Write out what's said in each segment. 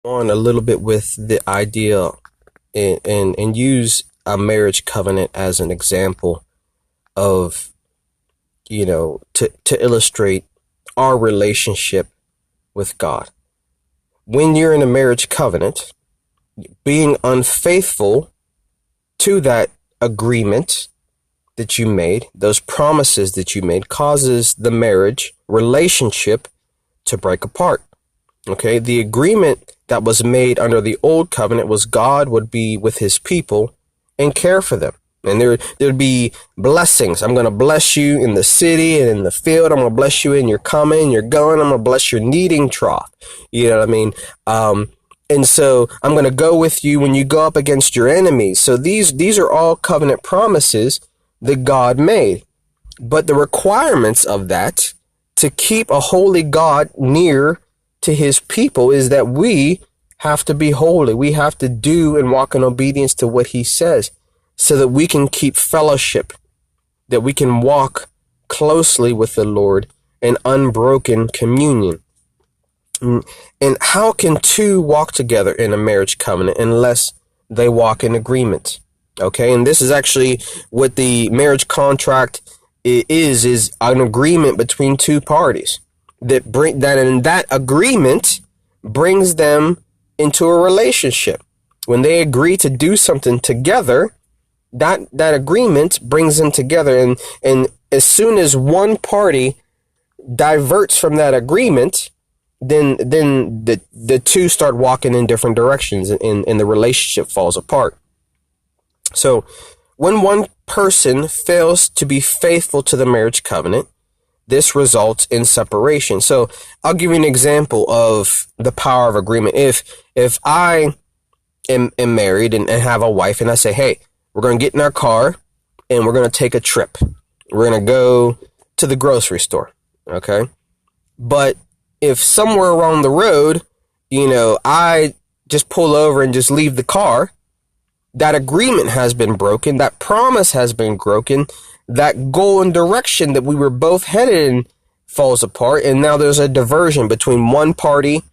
on a little bit with the idea and use a marriage covenant as an example of, to illustrate our relationship with God. When you're in a marriage covenant, being unfaithful to that agreement that you made, those promises that you made, causes the marriage relationship to break apart. Okay, the agreement that was made under the old covenant was God would be with his people and care for them. And there'd be blessings. I'm going to bless you in the city and in the field. I'm going to bless you in your coming, your going. I'm going to bless your kneading trough. You know what I mean? And so I'm going to go with you when you go up against your enemies. So these are all covenant promises that God made. But the requirements of that to keep a holy God near to his people is that we have to be holy. We have to do and walk in obedience to what he says so that we can keep fellowship, that we can walk closely with the Lord in unbroken communion. And how can two walk together in a marriage covenant unless they walk in agreement? Okay, and this is actually what the marriage contract is an agreement between two parties that agreement brings them into a relationship. When they agree to do something together, that agreement brings them together. And as soon as one party diverts from that agreement, then the two start walking in different directions and the relationship falls apart. So when one person fails to be faithful to the marriage covenant, this results in separation. So I'll give you an example of the power of agreement. If I am married and have a wife and I say, hey, we're going to get in our car and we're going to take a trip. We're going to go to the grocery store. Okay. But if somewhere along the road, I just pull over and just leave the car, that agreement has been broken. That promise has been broken. That goal and direction that we were both headed in falls apart. And now there's a diversion between one party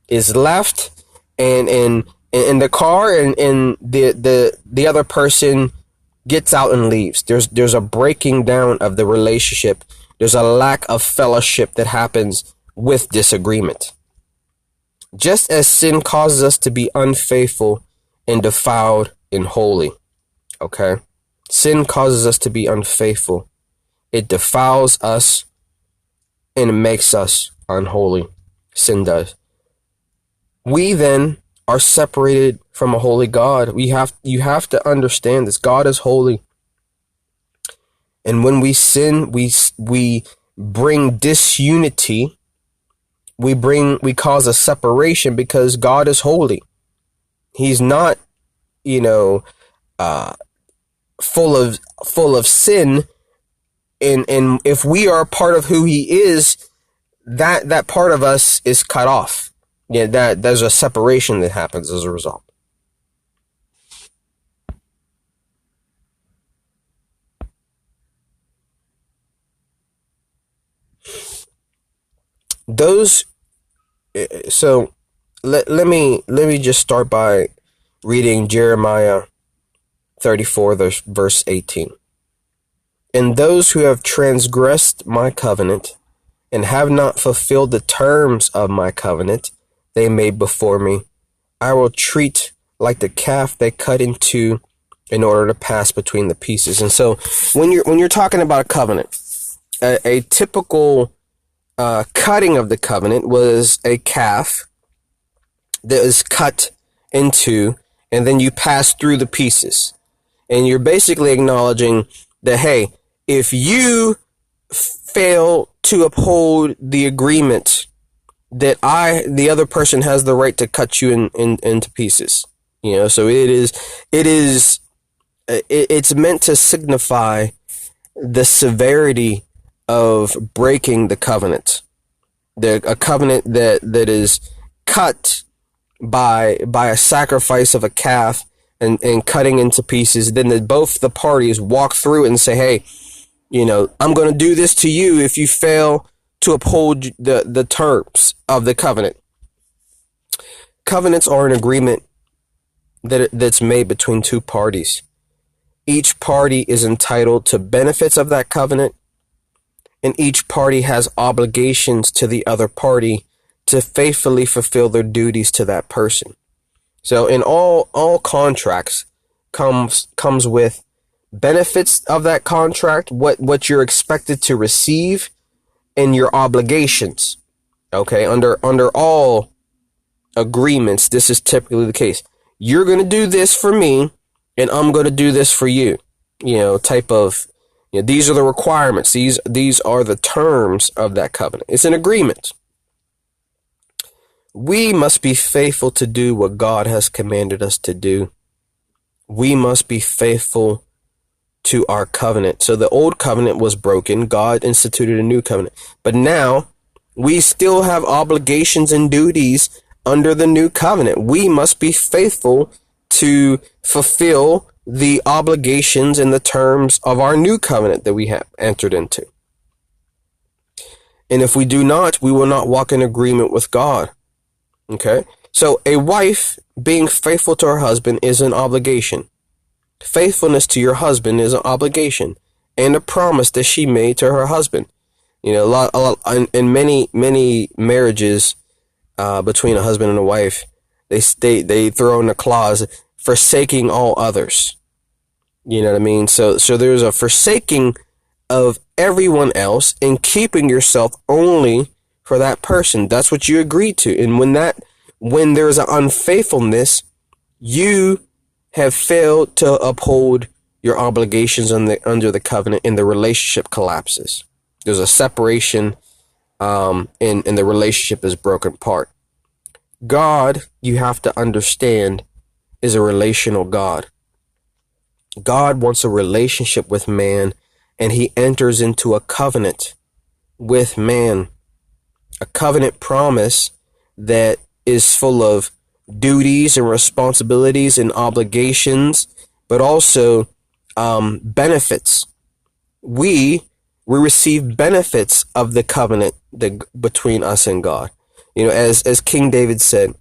is left and in the car and the other person gets out and leaves. There's a breaking down of the relationship. There's a lack of fellowship that happens with disagreement. Just as sin causes us to be unfaithful and defiled and holy. Okay? Sin causes us to be unfaithful. It defiles us and it makes us unholy. Sin does. We then are separated from a holy God. You have to understand this. God is holy. And when we sin, we bring disunity. We cause a separation because God is holy. He's not, full of sin. And if we are part of who he is, that part of us is cut off. Yeah, there's a separation that happens as a result. So let me just start by reading Jeremiah 34 verse 18. And those who have transgressed my covenant and have not fulfilled the terms of my covenant they made before me, I will treat like the calf they cut in two in order to pass between the pieces. And so when you're talking about a covenant, a typical cutting of the covenant was a calf that is cut into, and then you pass through the pieces. And you're basically acknowledging that, hey, if you fail to uphold the agreement, that the other person has the right to cut you into pieces. So it's meant to signify the severity of breaking the covenant. A covenant that is cut by a sacrifice of a calf and cutting into pieces, then both the parties walk through it and say, hey, I'm going to do this to you if you fail to uphold the terms of the covenant. Covenants are an agreement that's made between two parties. Each party is entitled to benefits of that covenant, and each party has obligations to the other party to faithfully fulfill their duties to that person. So in all contracts comes with benefits of that contract, what you're expected to receive, and your obligations. Okay, under all agreements, this is typically the case. You're going to do this for me, and I'm going to do this for you. Type of, these are the requirements. These are the terms of that covenant. It's an agreement. We must be faithful to do what God has commanded us to do. We must be faithful to our covenant. So the old covenant was broken. God instituted a new covenant. But now we still have obligations and duties under the new covenant. We must be faithful to fulfill the obligations and the terms of our new covenant that we have entered into. And if we do not, we will not walk in agreement with God. Okay? So a wife being faithful to her husband is an obligation. Faithfulness to your husband is an obligation and a promise that she made to her husband. In many marriages between a husband and a wife, they throw in a clause, forsaking all others. You know what I mean? So there's a forsaking of everyone else and keeping yourself only for that person. That's what you agreed to. And when there's an unfaithfulness, you have failed to uphold your obligations under the covenant, and the relationship collapses. There's a separation, and the relationship is broken apart. God, you have to understand, is a relational God. God wants a relationship with man, and he enters into a covenant with man. A covenant promise that is full of duties and responsibilities and obligations, but also benefits. We receive benefits of the covenant between us and God. As King David said,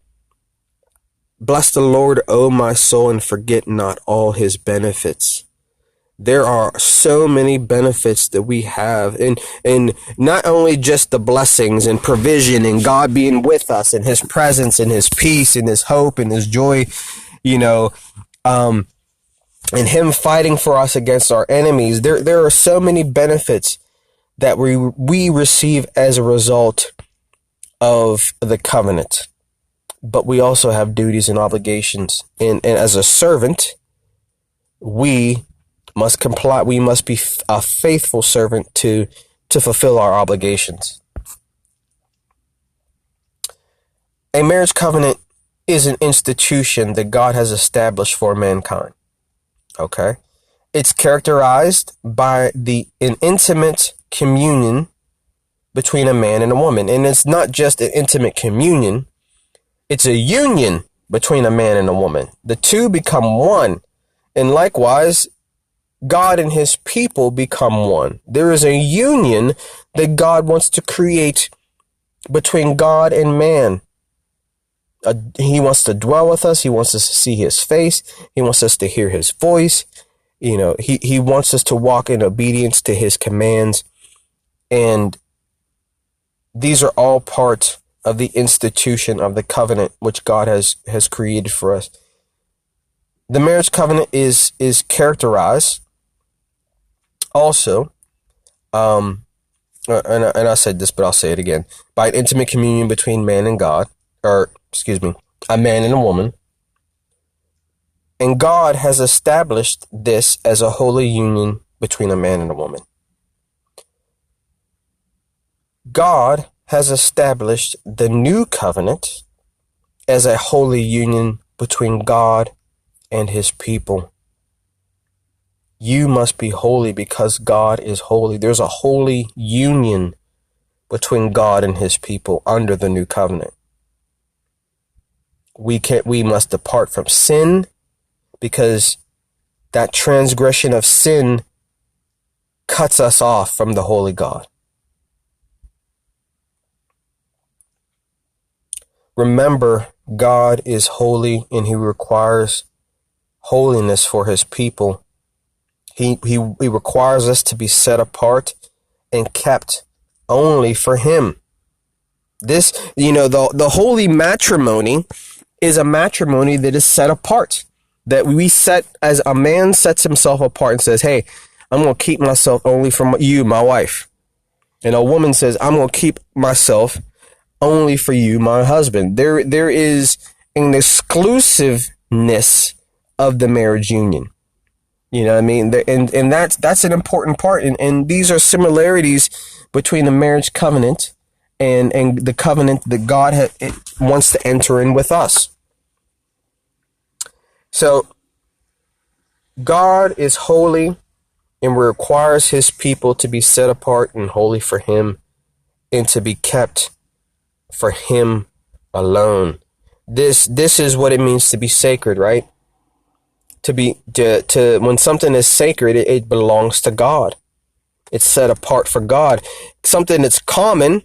"Bless the Lord, O my soul, and forget not all his benefits." There are so many benefits that we have, and not only just the blessings and provision and God being with us and his presence and his peace and his hope and his joy, and him fighting for us against our enemies. There are so many benefits that we receive as a result of the covenant, but we also have duties and obligations. And as a servant, we must comply. We must be a faithful servant to fulfill our obligations. A marriage covenant is an institution that God has established for mankind. Okay? It's characterized by an intimate communion between a man and a woman. And it's not just an intimate communion. It's a union between a man and a woman. The two become one. And likewise, God and his people become one. There is a union that God wants to create between God and man. He wants to dwell with us. He wants us to see his face. He wants us to hear his voice. He wants us to walk in obedience to his commands. And these are all parts of the institution of the covenant which God has created for us. The marriage covenant is characterized also, and I said this, but I'll say it again, by an intimate communion between man and God, a man and a woman. And God has established this as a holy union between a man and a woman. God has established the new covenant as a holy union between God and his people. You must be holy because God is holy. There's a holy union between God and his people under the new covenant. We must depart from sin, because that transgression of sin cuts us off from the holy God. Remember God is holy and he requires holiness for his people. He requires us to be set apart and kept only for him. This, the holy matrimony is a matrimony that is set apart, that we set as a man sets himself apart and says, hey, I'm going to keep myself only from you, my wife. And a woman says, I'm going to keep myself only for you, my husband. There is an exclusiveness of the marriage union. You know what I mean? And that's an important part. And these are similarities between the marriage covenant and the covenant that God wants to enter in with us. So God is holy and requires his people to be set apart and holy for him and to be kept for him alone. This is what it means to be sacred, right? To when something is sacred, it belongs to God. It's set apart for God. Something that's common,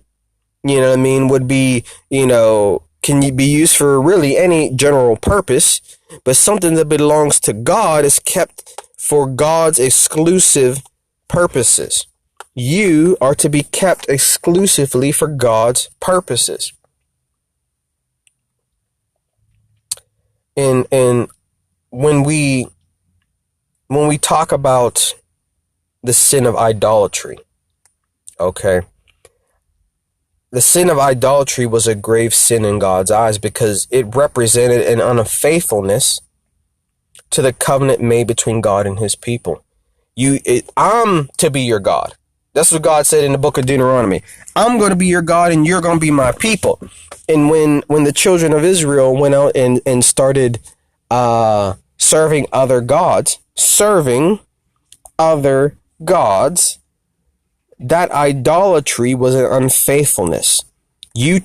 would be, can be used for really any general purpose, but something that belongs to God is kept for God's exclusive purposes. You are to be kept exclusively for God's purposes. And when we talk about the sin of idolatry, okay, the sin of idolatry was a grave sin in God's eyes because it represented an unfaithfulness to the covenant made between God and his people. I'm to be your God. That's what God said in the book of Deuteronomy. I'm going to be your God and you're going to be my people. And when the children of Israel went out and started serving other gods, that idolatry was an unfaithfulness. You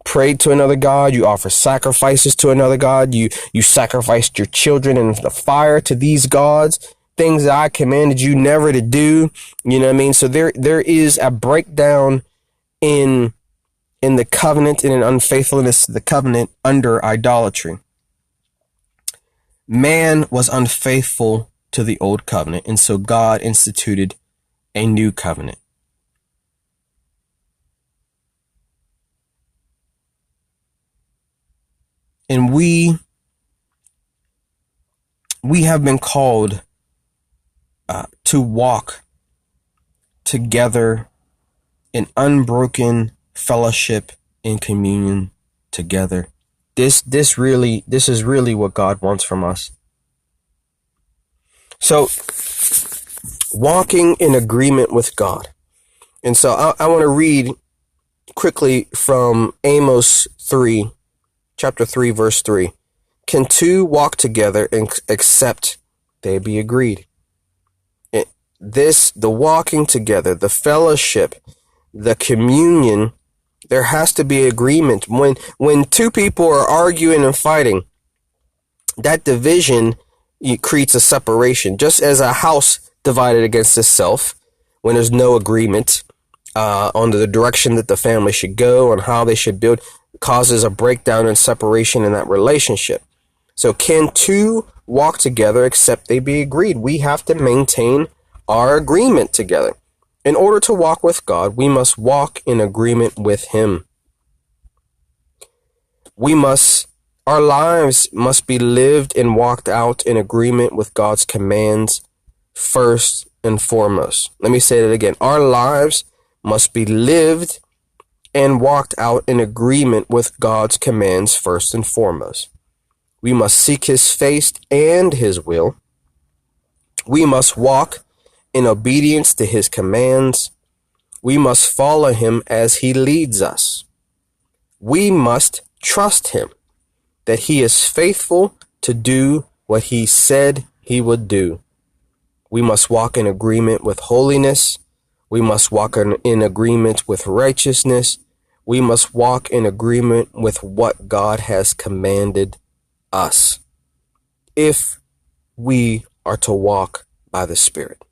prayed to another god, you offered sacrifices to another god, you sacrificed your children in the fire to these gods, things that I commanded you never to do. You know what I mean? So there is a breakdown in the covenant and an unfaithfulness to the covenant under idolatry. Man was unfaithful to the old covenant, and so God instituted a new covenant. And we have been called to walk together in unbroken fellowship and communion together. This is really what God wants from us. So, walking in agreement with God. And so I want to read quickly from Amos 3, chapter 3, verse 3. Can two walk together except they be agreed? The walking together, the fellowship, the communion, there has to be agreement. When two people are arguing and fighting, that division creates a separation. Just as a house divided against itself, when there's no agreement on the direction that the family should go and how they should build, causes a breakdown and separation in that relationship. So can two walk together except they be agreed? We have to maintain our agreement together. In order to walk with God, we must walk in agreement with him. Our lives must be lived and walked out in agreement with God's commands first and foremost. Let me say that again. Our lives must be lived and walked out in agreement with God's commands first and foremost. We must seek his face and his will. We must walk in obedience to his commands. We must follow him as he leads us. We must trust him that he is faithful to do what he said he would do. We must walk in agreement with holiness. We must walk in agreement with righteousness. We must walk in agreement with what God has commanded us, if we are to walk by the Spirit.